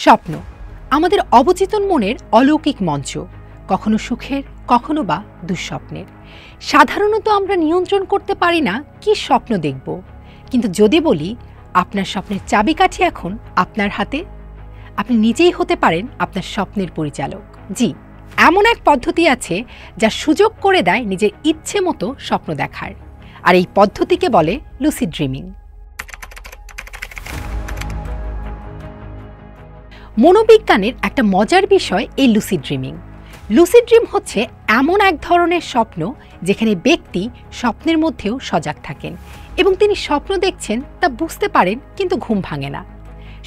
স্বপ্ন আমাদের অবচেতন মনের অলৌকিক মঞ্চ, কখনো সুখের, কখনো বা দুঃস্বপ্নের। সাধারণত আমরা নিয়ন্ত্রণ করতে পারি না কি স্বপ্ন দেখব, কিন্তু যদি বলি আপনার স্বপ্নের চাবিকাঠি এখন আপনার হাতে, আপনি নিজেই হতে পারেন আপনার স্বপ্নের পরিচালক। জি, এমন এক পদ্ধতি আছে যা সুযোগ করে দেয় নিজের ইচ্ছে মতো স্বপ্ন দেখার, আর এই পদ্ধতিকে বলে লুসিড ড্রিমিং। মনোবিজ্ঞানের একটা মজার বিষয় এই লুসিড ড্রিমিং। লুসিড ড্রিম হচ্ছে এমন এক ধরনের স্বপ্ন যেখানে ব্যক্তি স্বপ্নের মধ্যেও সজাগ থাকেন এবং তিনি স্বপ্ন দেখছেন তা বুঝতে পারেন, কিন্তু ঘুম ভাঙে না।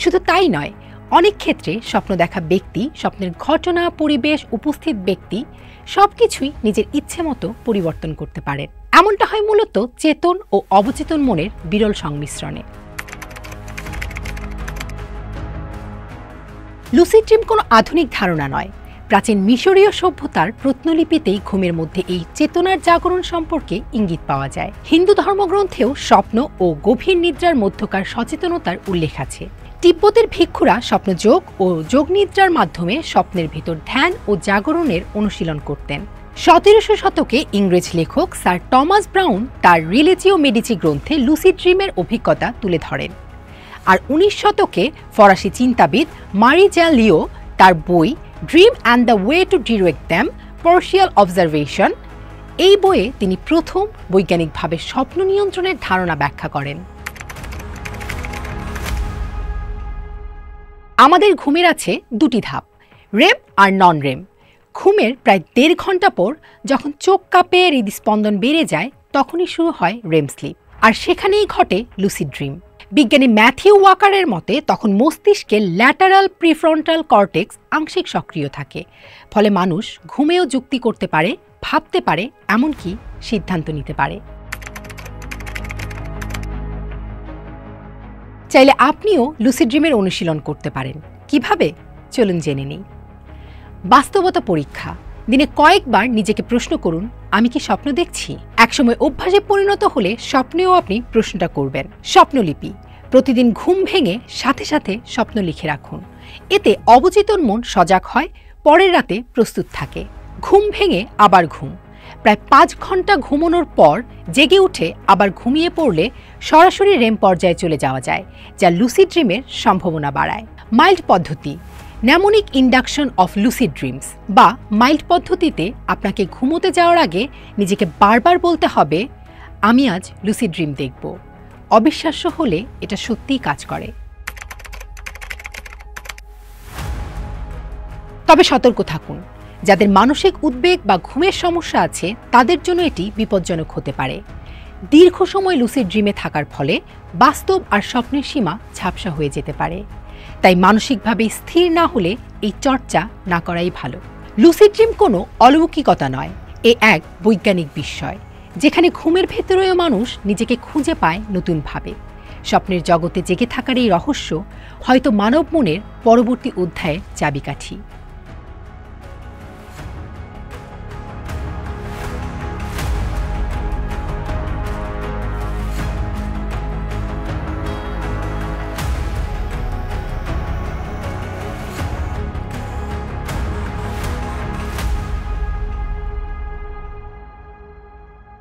শুধু তাই নয়, অনেক ক্ষেত্রে স্বপ্ন দেখা ব্যক্তি স্বপ্নের ঘটনা, পরিবেশ, উপস্থিত ব্যক্তি সবকিছুই নিজের ইচ্ছে মতো পরিবর্তন করতে পারেন। এমনটা হয় মূলত চেতন ও অবচেতন মনের বিরল সংমিশ্রণে। লুসিড ড্রিম কোনো আধুনিক ধারণা নয়। প্রাচীন মিশরীয় সভ্যতার প্রত্নলিপিতেই ঘুমের মধ্যে এই চেতনার জাগরণ সম্পর্কে ইঙ্গিত পাওয়া যায়। হিন্দু ধর্মগ্রন্থেও স্বপ্ন ও গভীর নিদ্রার মধ্যকার সচেতনতার উল্লেখ আছে। তিব্বতের ভিক্ষুরা স্বপ্নযোগ ও যোগনিদ্রার মাধ্যমে স্বপ্নের ভেতর ধ্যান ও জাগরণের অনুশীলন করতেন। 1700 শতকে ইংরেজ লেখক স্যার টমাস ব্রাউন তার রিলিজিও মেডিচি গ্রন্থে লুসিড ড্রিমের অভিজ্ঞতা তুলে ধরেন। আর 19 শতকে ফরাসি চিন্তাবিদ মারি জ্যান লিও তার বই dream and the way to direct them, partial observation, এই বইয়ে তিনি প্রথম বৈজ্ঞানিকভাবে স্বপ্ন নিয়ন্ত্রণের ধারণা ব্যাখ্যা করেন। আমাদের ঘুমের আছে দুটি ধাপ, রেম আর নন রেম। ঘুমের প্রায় 1.5 ঘন্টা পর যখন চোখ কাঁপে, হৃদস্পন্দন বেড়ে যায়, তখনই শুরু হয় রেম স্লিপ, আর সেখানেই ঘটে লুসিড ড্রিম। বিজ্ঞানী ম্যাথিউ ওয়াকারের মতে তখন মস্তিষ্কের ল্যাটারাল প্রিফ্রন্টাল কর্টেক্স আংশিক সক্রিয় থাকে, ফলে মানুষ ঘুমেও যুক্তি করতে পারে, ভাবতে পারে, এমনকি সিদ্ধান্ত নিতে পারে। চাইলে আপনিও লুসিড ড্রিমের অনুশীলন করতে পারেন। কিভাবে? চলুন জেনে নিই। বাস্তবতা পরীক্ষা। দিনে কয়েকবার নিজেকে প্রশ্ন করুন, আমি কি স্বপ্ন দেখছি? একসময় অভ্যাসে পরিণত হলে স্বপ্নেও আপনি প্রশ্নটা করবেন। স্বপ্নলিপি। প্রতিদিন ঘুম ভেঙে সাথে সাথে স্বপ্ন লিখে রাখুন। এতে অবচেতন মন সজাগ হয়, পরের রাতে প্রস্তুত থাকে। ঘুম ভেঙে আবার ঘুম। প্রায় 5 ঘন্টা ঘুমানোর পর জেগে উঠে আবার ঘুমিয়ে পড়লে সরাসরি রেম পর্যায়ে চলে যাওয়া যায়, যা লুসিড ড্রিমের সম্ভাবনা বাড়ায়। মাইল্ড পদ্ধতি, ন্যামোনিক ইন্ডাকশন অফ লুসিড ড্রিমস বা মাইল্ড পদ্ধতিতে আপনাকে ঘুমোতে যাওয়ার আগে নিজেকে বারবার বলতে হবে, আমি আজ লুসিড ড্রিম দেখব। অবিশ্বাস্য হলে এটা সত্যিই কাজ করে। তবে সতর্ক থাকুন, যাদের মানসিক উদ্বেগ বা ঘুমের সমস্যা আছে তাদের জন্য এটি বিপজ্জনক হতে পারে। দীর্ঘ সময় লুসিড ড্রিমে থাকার ফলে বাস্তব আর স্বপ্নের সীমা ঝাপসা হয়ে যেতে পারে। তাই মানসিকভাবে স্থির না হলে এই চর্চা না করাই ভালো। লুসিড ড্রিম কোনো অলৌকিকতা নয়, এ এক বৈজ্ঞানিক বিস্ময়, যেখানে ঘুমের ভেতরেও মানুষ নিজেকে খুঁজে পায় নতুনভাবে। স্বপ্নের জগতে জেগে থাকার এই রহস্য হয়তো মানব মনের পরবর্তী অধ্যায়ের চাবিকাঠি।